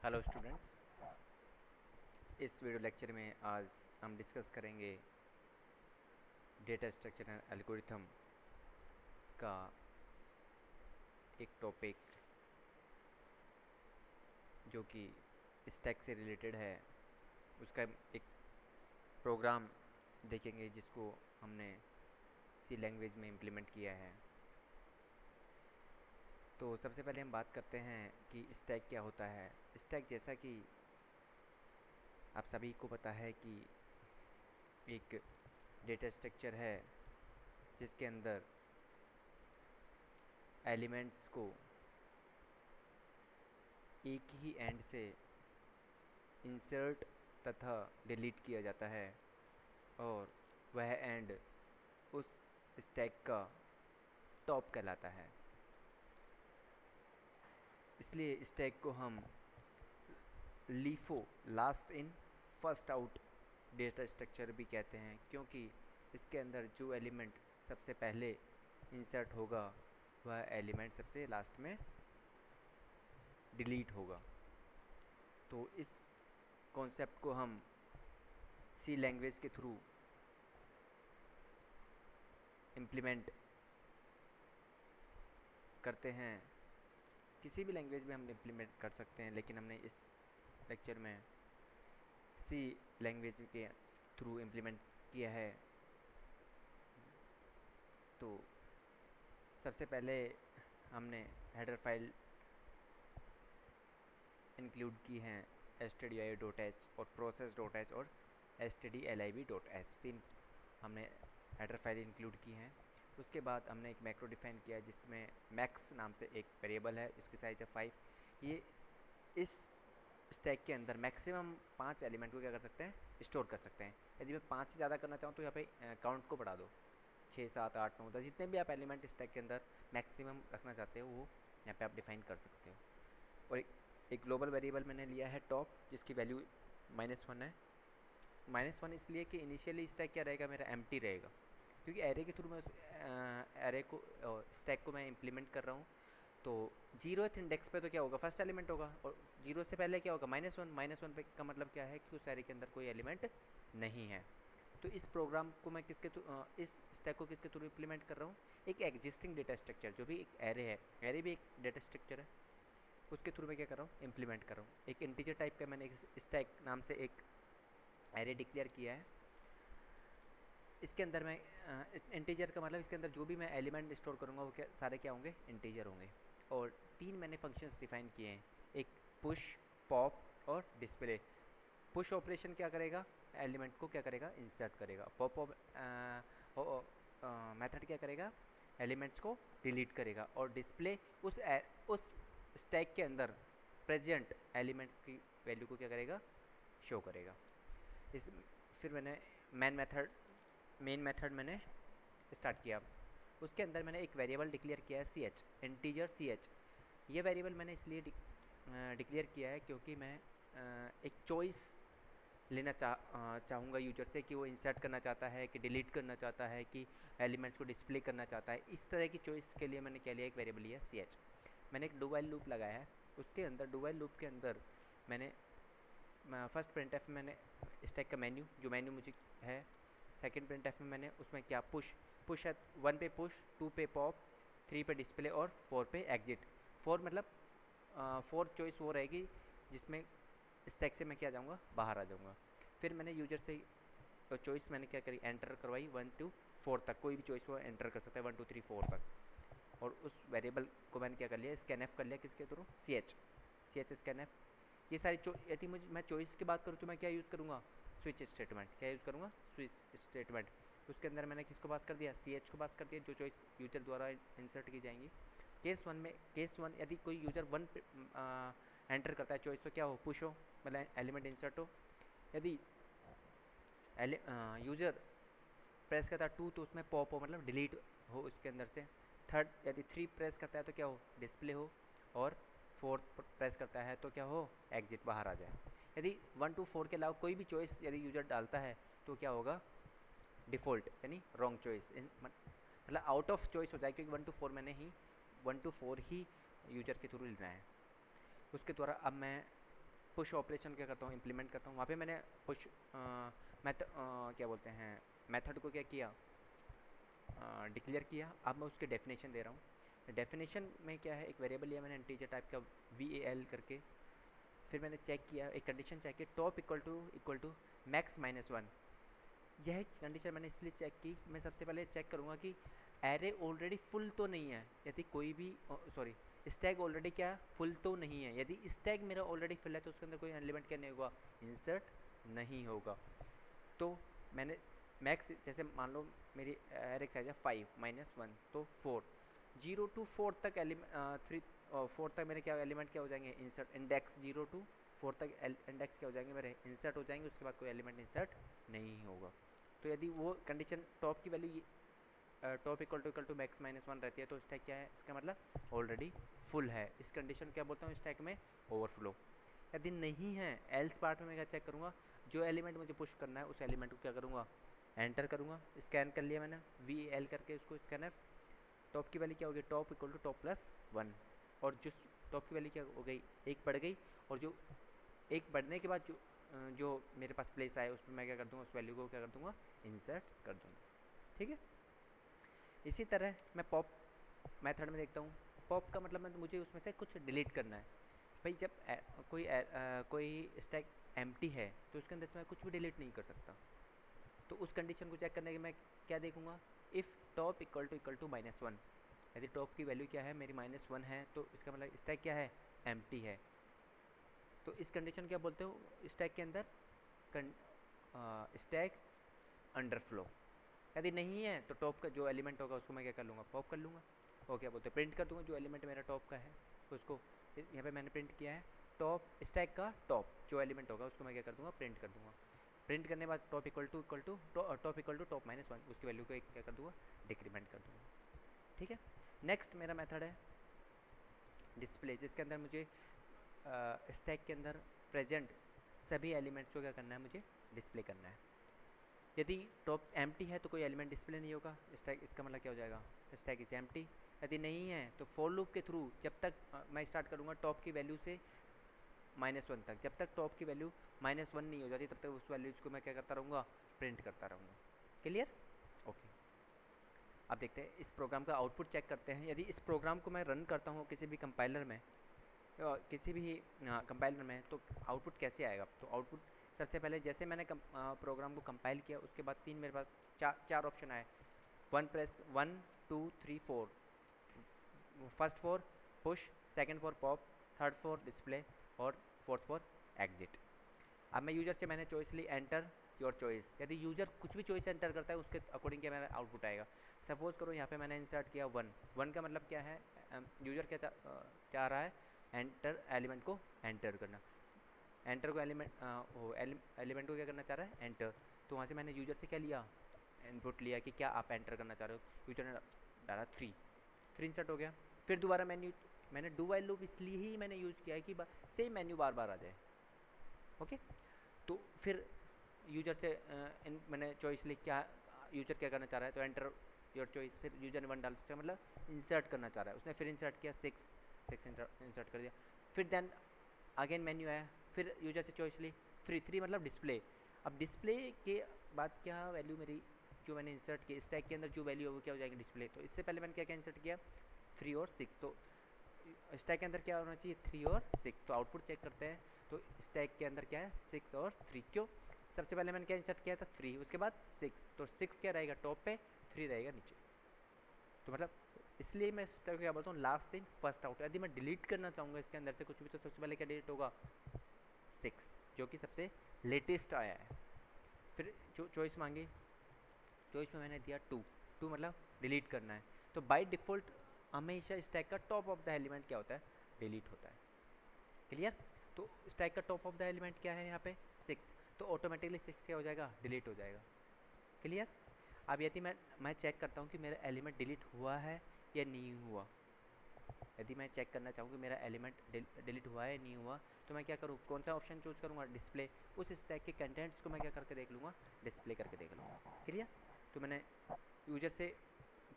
Hello students, इस video lecture में आज हम डिस्कस करेंगे डेटा स्ट्रक्चर एंड एल्गोरिथम का एक टॉपिक जो कि स्टैक से रिलेटेड है। उसका एक प्रोग्राम देखेंगे जिसको हमने सी लैंग्वेज में इम्प्लीमेंट किया है। तो सबसे पहले हम बात करते हैं कि स्टैक क्या होता है। स्टैक, जैसा कि आप सभी को पता है, कि एक डेटा स्ट्रक्चर है जिसके अंदर एलिमेंट्स को एक ही एंड से इंसर्ट तथा डिलीट किया जाता है और वह एंड उस स्टैक का टॉप कहलाता है। इसलिए स्टैक को हम LIFO, last in first out data structure भी कहते हैं, क्योंकि इसके अंदर जो एलिमेंट सबसे पहले इंसर्ट होगा वह एलिमेंट सबसे लास्ट में डिलीट होगा। तो इस कॉन्सेप्ट को हम सी लैंग्वेज के थ्रू इम्प्लीमेंट करते हैं। किसी भी लैंग्वेज में हम इम्प्लीमेंट कर सकते हैं, लेकिन हमने इस लेक्चर में सी लैंग्वेज के थ्रू इम्प्लीमेंट किया है। तो सबसे पहले हमने हेडर फाइल इंक्लूड की हैं stdio.h और process.h और stdlib.h। 3 हमने हेडर फाइल इंक्लूड की हैं। उसके बाद हमने एक मैक्रो डिफाइन किया जिसमें मैक्स नाम से एक वेरिएबल है, इसकी साइज है 5। ये इस स्टैक के अंदर मैक्सिमम 5 एलिमेंट को क्या कर सकते हैं, स्टोर कर सकते हैं। यदि मैं 5 से ज़्यादा करना चाहूँ तो यहाँ पे काउंट को बढ़ा दो, 6, 7, 8, 9, 10, जितने भी आप एलिमेंट स्टैक के अंदर मैक्सिमम रखना चाहते हो वो यहाँ पे आप डिफाइन कर सकते हो। और एक ग्लोबल वेरिएबल मैंने लिया है टॉप, जिसकी वैल्यू -1 है। -1 इसलिए कि इनिशियली स्टैक क्या रहेगा, मेरा एम्प्टी रहेगा, क्योंकि एरे के थ्रू मैं एरे को स्टैक को मैं इम्प्लीमेंट कर रहा हूँ। तो 0th इंडेक्स पे तो क्या होगा, फर्स्ट एलिमेंट होगा, और 0 से पहले क्या होगा, -1। -1 पे का मतलब क्या है कि उस एरे के अंदर कोई एलिमेंट नहीं है। तो इस प्रोग्राम को मैं इस स्टैक को किसके थ्रू इम्प्लीमेंट कर रहा हूँ, एक एग्जिस्टिंग डेटा स्ट्रक्चर जो भी एक एरे है, एरे भी एक डेटा स्ट्रक्चर है, उसके थ्रू मैं क्या कर रहा हूँ, इम्प्लीमेंट कर रहा हूँ। एक इंटीजर टाइप का मैंने एक स्टैक नाम से एक एरे डिक्लेयर किया है। इसके अंदर मैं इंटीजर का मतलब इसके अंदर जो भी मैं एलिमेंट स्टोर करूँगा वो क्या सारे क्या होंगे, इंटीजर होंगे। और 3 मैंने फंक्शंस डिफाइन किए हैं, एक पुश, पॉप और डिस्प्ले। पुश ऑपरेशन क्या करेगा, एलिमेंट को क्या करेगा, इंसर्ट करेगा। पॉप मेथड क्या करेगा, एलिमेंट्स को डिलीट करेगा। और डिस्प्ले उस स्टैक के अंदर प्रेजेंट एलिमेंट्स की वैल्यू को क्या करेगा, शो करेगा। इस फिर मैंने मेन मेथड मैंने स्टार्ट किया। उसके अंदर मैंने एक वेरिएबल डिक्लेयर किया है ch, इंटीजर ch। ये वेरिएबल मैंने इसलिए डिक्लेयर किया है क्योंकि मैं एक चॉइस लेना चाहूँगा यूजर से, कि वो इंसर्ट करना चाहता है, कि डिलीट करना चाहता है, कि एलिमेंट्स को डिस्प्ले करना चाहता है। इस तरह की चॉइस के लिए मैंने क्या लिया, एक वेरिएबल लिया ch। मैंने एक डू वाइल लूप लगाया है। उसके अंदर डू वाइल लूप के अंदर मैंने फर्स्ट प्रिंटफ में मैंने स्टैक का मेन्यू, जो मेन्यू मुझे है। सेकंड प्रिंटफ में मैंने उसमें क्या, पुश है, 1 पे पुश, 2 पे पॉप, 3 पे डिस्प्ले और 4 पे एग्जिट। 4 मतलब 4 चॉइस वो रहेगी जिसमें स्टैक से मैं क्या जाऊँगा, बाहर आ जाऊँगा। फिर मैंने यूजर से चॉइस मैंने क्या करी, एंटर करवाई 1 to 4 तक, कोई भी चॉइस वो एंटर कर सकता है 1 2 3 4 तक। और उस वेरिएबल को मैंने क्या कर लिया, स्कैनएफ कर लिया, किसके थ्रू, ch स्कैनएफ। ये सारी यदि मैं चॉइस की बात करूँ तो मैं क्या यूज़ करूँगा, स्विच स्टेटमेंट। क्या यूज़ करूँगा, स्विच स्टेटमेंट। उसके अंदर मैंने किसको पास कर दिया, ch को पास कर दिया, जो चॉइस यूजर द्वारा इंसर्ट की जाएंगी। केस वन यदि कोई यूज़र 1 एंटर करता है चॉइस, तो क्या हो, पुश हो, मतलब एलिमेंट इंसर्ट हो। यदि यूज़र प्रेस करता है 2 तो उसमें पॉप हो, मतलब डिलीट हो उसके अंदर से। थर्ड, यदि 3 प्रेस करता है तो क्या हो, डिस्प्ले हो। और 4 प्रेस करता है तो क्या हो, एग्जिट, बाहर आ जाए। यदि 1 to 4 के अलावा कोई भी चॉइस यदि यूजर डालता है तो क्या होगा, डिफ़ॉल्ट यानी रॉन्ग चॉइस, मतलब आउट ऑफ चॉइस हो जाए, क्योंकि 1 to 4 मैंने ही 1 to 4 ही यूजर के थ्रू लेना है। उसके द्वारा अब मैं पुश ऑपरेशन क्या करता हूँ, इम्प्लीमेंट करता हूँ। वहाँ पे मैंने पुश क्या बोलते हैं, मेथड को क्या किया, डिक्लेयर किया। अब मैं उसके डेफिनेशन दे रहा हूँ। डेफिनेशन में क्या है, एक वेरिएबल लिया मैंने इंटीजर टाइप का val करके, फिर मैंने चेक किया, एक कंडीशन चेक की, top equal to max minus one. यह कंडीशन मैंने इसलिए चेक की, मैं सबसे पहले चेक करूँगा कि एरे ऑलरेडी फुल तो नहीं है। यदि कोई भी सॉरी स्टैक ऑलरेडी क्या फुल तो नहीं है। यदि स्टैक मेरा ऑलरेडी फुल है तो उसके अंदर कोई एलिमेंट क्या नहीं होगा, इंसर्ट नहीं होगा। तो मैंने मैक्स, जैसे मान लो मेरी एरे साइज है 5 माइनस वन, तो 4, 0 टू 4 तक एलिमेंट 4 तक मेरे क्या एलिमेंट क्या हो जाएंगे, इंसर्ट। इंडेक्स 0 टू 4 तक इंडेक्स क्या हो जाएंगे मेरे, इंसर्ट हो जाएंगे। उसके बाद कोई एलिमेंट इंसर्ट नहीं होगा। तो यदि वो कंडीशन टॉप की value top equal to max minus one रहती है तो स्टैक क्या है, इसका मतलब ऑलरेडी फुल है। इस कंडीशन क्या बोलता हूँ, स्टैक में ओवरफ्लो। यदि नहीं है, एल्स पार्ट में मैं क्या चेक करूँगा, जो एलिमेंट मुझे पुश करना है उस एलिमेंट को क्या करूँगा, एंटर करूँगा। स्कैन कर लिया मैंने val करके उसको, स्कैन टॉप की वैल्यू क्या हो गई, top equal to top plus one. और जो टॉप की वैल्यू क्या हो गई, एक बढ़ गई। और जो एक बढ़ने के बाद जो मेरे पास प्लेस आए उसमें मैं क्या कर दूँगा, उस वैल्यू को क्या कर दूँगा, इंसर्ट कर दूँगा। ठीक है। इसी तरह मैं पॉप मेथड में देखता हूँ। पॉप का मतलब मुझे उसमें से कुछ डिलीट करना है। भाई जब कोई स्टैक एम्प्टी है तो उसके अंदर से मैं कुछ भी डिलीट नहीं कर सकता। तो उस कंडीशन को चेक करने के मैं क्या देखूंगा, if top equal to minus one. यदि टॉप की वैल्यू क्या है मेरी माइनस वन है तो इसका मतलब स्टैक क्या है, एम्प्टी है। तो इस कंडीशन क्या बोलते हो, स्टैक के अंदर स्टैक अंडरफ्लो। यदि नहीं है तो टॉप का जो एलिमेंट होगा उसको मैं क्या कर लूँगा, पॉप कर लूँगा। और क्या बोलते हैं, प्रिंट कर दूँगा जो एलिमेंट मेरा टॉप का है उसको। यहाँ पे मैंने प्रिंट किया है टॉप, स्टैक का टॉप जो एलिमेंट होगा उसको मैं क्या कर दूँगा, प्रिंट कर दूँगा। प्रिंट करने के बाद top equal to top equal to top minus one, उसकी वैल्यू को एक क्या कर दूँगा, डिक्रीमेंट कर दूँगा। ठीक है। नेक्स्ट मेरा मेथड है डिस्प्ले, जिसके अंदर मुझे स्टैक के अंदर प्रेजेंट सभी एलिमेंट्स को क्या करना है, मुझे डिस्प्ले करना है। यदि टॉप एम्प्टी है तो कोई एलिमेंट डिस्प्ले नहीं होगा, स्टैक, इसका मतलब क्या हो जाएगा, स्टैक इज एम्प्टी। यदि नहीं है तो फॉर लूप के थ्रू जब तक मैं स्टार्ट करूँगा टॉप की वैल्यू से माइनस वन तक, जब तक टॉप की वैल्यू माइनस वन नहीं हो जाती तब तक उस वैल्यूज को मैं क्या करता रहूँगा, प्रिंट करता रहूँगा। Clear, okay. अब देखते हैं इस प्रोग्राम का आउटपुट चेक करते हैं। यदि इस प्रोग्राम को मैं रन करता हूँ किसी भी कंपाइलर में, किसी भी कंपाइलर में, तो आउटपुट कैसे आएगा। तो आउटपुट सबसे पहले जैसे मैंने प्रोग्राम को कंपाइल किया उसके बाद तीन मेरे पास चार ऑप्शन आए, one two three four. First for push, second for pop, third for display और फोर्थ फॉर एग्जिट। अब मैं यूजर से मैंने चॉइस ली एंटर योर चॉइस। यदि यूजर कुछ भी चॉइस एंटर करता है उसके अकॉर्डिंग क्या मेरा आउटपुट आएगा। सपोज करो यहाँ पे मैंने इंसर्ट किया वन, वन का मतलब क्या है, यूजर क्या चाह रहा है, एंटर एलिमेंट को एंटर करना। एंटर को एलिमेंट को क्या करना चाह रहा है, एंटर। तो वहाँ से मैंने यूजर से क्या लिया, इनपुट लिया कि क्या आप एंटर करना चाह रहे हो। यूजर ने डाला थ्री, थ्री इंसर्ट हो गया। फिर दोबारा मैंने डू वाइल लूप इसलिए ही मैंने यूज़ किया है कि सेम मेन्यू बार बार आ जाए। ओके। तो फिर यूजर से मैंने चॉइस ली, क्या यूजर क्या करना चाह रहा है, तो एंटर योर चॉइस। फिर यूजर ने वन डाल दिया, मतलब इंसर्ट करना चाह रहा है उसने, फिर इंसर्ट किया सिक्स, सिक्स इंसर्ट कर दिया। फिर देन अगेन मेन्यू आया, फिर यूजर से चॉइस ली थ्री, थ्री मतलब डिस्प्ले। अब डिस्प्ले के बाद क्या वैल्यू मेरी जो मैंने इंसर्ट की स्टैक के अंदर जो वैल्यू है वो क्या हो जाएगी, डिस्प्ले। तो इससे पहले मैंने क्या क्या इंसर्ट किया, थ्री और सिक्स। तो स्टैक के अंदर क्या होना चाहिए, थ्री और सिक्स। तो आउटपुट चेक करते हैं, तो स्टैक के अंदर क्या है, सिक्स और थ्री। क्यों, सबसे पहले मैंने क्या इंसर्ट किया था, थ्री, उसके बाद सिक्स। तो सिक्स क्या रहेगा टॉप पे, थ्री रहेगा नीचे। तो मतलब इसलिए मैं स्टैक क्या बोलता हूँ, लास्ट इन फर्स्ट आउट। यदि मैं डिलीट करना चाहूँगा इसके अंदर से कुछ भी तो सबसे पहले क्या डिलीट होगा, सिक्स, जो कि सबसे लेटेस्ट आया है। फिर जो चॉइस मांगी, चॉइस में मैंने दिया टू, टू मतलब डिलीट करना है। तो बाय डिफ़ॉल्ट हमेशा स्टैक का टॉप ऑफ द एलिमेंट क्या होता है, डिलीट होता है। क्लियर। तो स्टैक का टॉप ऑफ द एलिमेंट क्या है यहाँ पे, सिक्स। तो ऑटोमेटिकली सिक्स क्या हो जाएगा, डिलीट हो जाएगा। क्लियर। अब यदि मैं चेक करता हूँ कि मेरा एलिमेंट डिलीट हुआ है या नहीं हुआ। यदि मैं चेक करना चाहूँ कि मेरा एलिमेंट डिलीट हुआ है या नहीं हुआ, तो मैं क्या करूँ, कौन सा ऑप्शन चूज करूँगा, डिस्प्ले। उस स्टैक के कंटेंट्स को मैं क्या करके देख लूँगा, डिस्प्ले करके देख लूँगा। क्लियर। तो मैंने यूजर से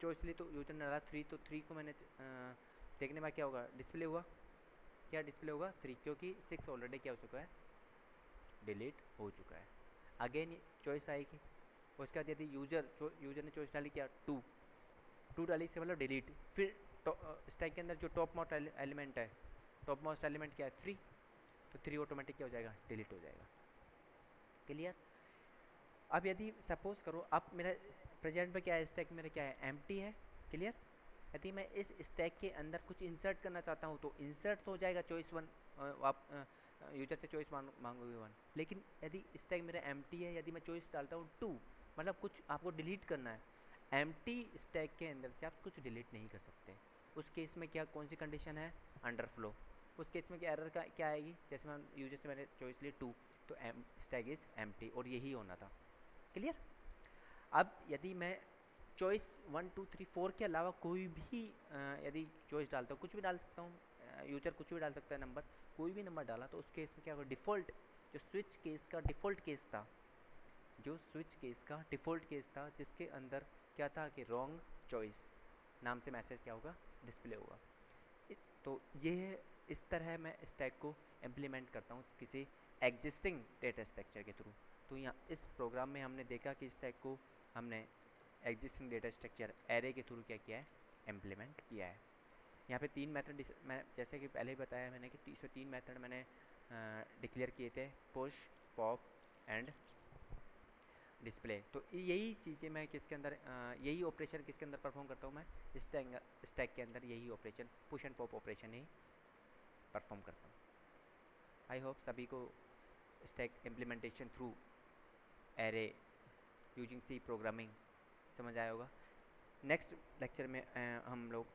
चॉइस ली, तो यूजर ने डाला थ्री, तो थ्री को मैंने देखने में क्या होगा, डिस्प्ले हुआ। क्या डिस्प्ले होगा 3, क्योंकि 6 ऑलरेडी क्या हो चुका है, डिलीट हो चुका है। अगेन चॉइस आएगी, उसके बाद यदि यूजर ने चॉइस डाली क्या 2, 2 डाली से मतलब डिलीट, फिर स्टैक के अंदर जो टॉप मोस्ट एलिमेंट है, टॉप मोस्ट एलिमेंट क्या है 3, तो 3 ऑटोमेटिक क्या हो जाएगा, डिलीट हो जाएगा। क्लियर। अब यदि सपोज करो अब मेरा प्रेजेंट में क्या है, स्टैक मेरा क्या है, एम्प्टी है। क्लियर। यदि मैं इस स्टैक के अंदर कुछ इंसर्ट करना चाहता हूँ तो इंसर्ट तो हो जाएगा चॉइस 1, आप यूजर से चॉइस मांगोगे 1, लेकिन यदि स्टैक मेरा एम्प्टी है, यदि मैं चॉइस डालता हूँ 2, मतलब कुछ आपको डिलीट करना है, एम्प्टी स्टैक के अंदर से आप कुछ डिलीट नहीं कर सकते। उस केस में क्या, कौन सी कंडीशन है, अंडरफ्लो। उस केस में क्या एरर का क्या आएगी, जैसे मैं यूजर से मैंने चॉइस ली 2, तो स्टैक इज एम्प्टी, और यही होना था। क्लियर। अब यदि मैं चॉइस 1 2 3 4 के अलावा कोई भी यदि चॉइस डालता हूँ, कुछ भी डाल सकता हूँ, यूजर कुछ भी डाल सकता है नंबर, कोई भी नंबर डाला, तो उस केस में क्या होगा, डिफ़ॉल्ट जो स्विच केस का डिफ़ॉल्ट केस था, जो स्विच केस का डिफ़ॉल्ट केस था, जिसके अंदर क्या था कि रॉन्ग चॉइस नाम से मैसेज क्या होगा, डिस्प्ले होगा। तो ये इस तरह मैं स्टैक को इम्प्लीमेंट करता हूँ किसी एग्जिस्टिंग डेटा स्ट्रक्चर के थ्रू। तो यहाँ इस प्रोग्राम में हमने देखा कि स्टैक को हमने एग्जिस्टिंग डेटा स्ट्रक्चर एरे के थ्रू क्या किया है, इम्प्लीमेंट किया है। यहाँ पे 3 मेथड मैं जैसे कि पहले ही बताया मैंने कि 3 मेथड मैंने डिक्लेयर किए थे, पुश, पॉप एंड डिस्प्ले। तो यही चीज़ें मैं किसके अंदर यही ऑपरेशन किसके अंदर परफॉर्म करता हूँ, मैं स्टैक के अंदर यही operation push and pop operation ही परफॉर्म करता हूँ। आई होप सभी को stack implementation through array using C programming समझ आया होगा। नेक्स्ट लेक्चर में हम लोग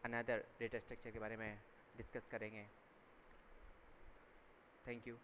अनदर डेटा स्ट्रक्चर के बारे में डिस्कस करेंगे। Thank you.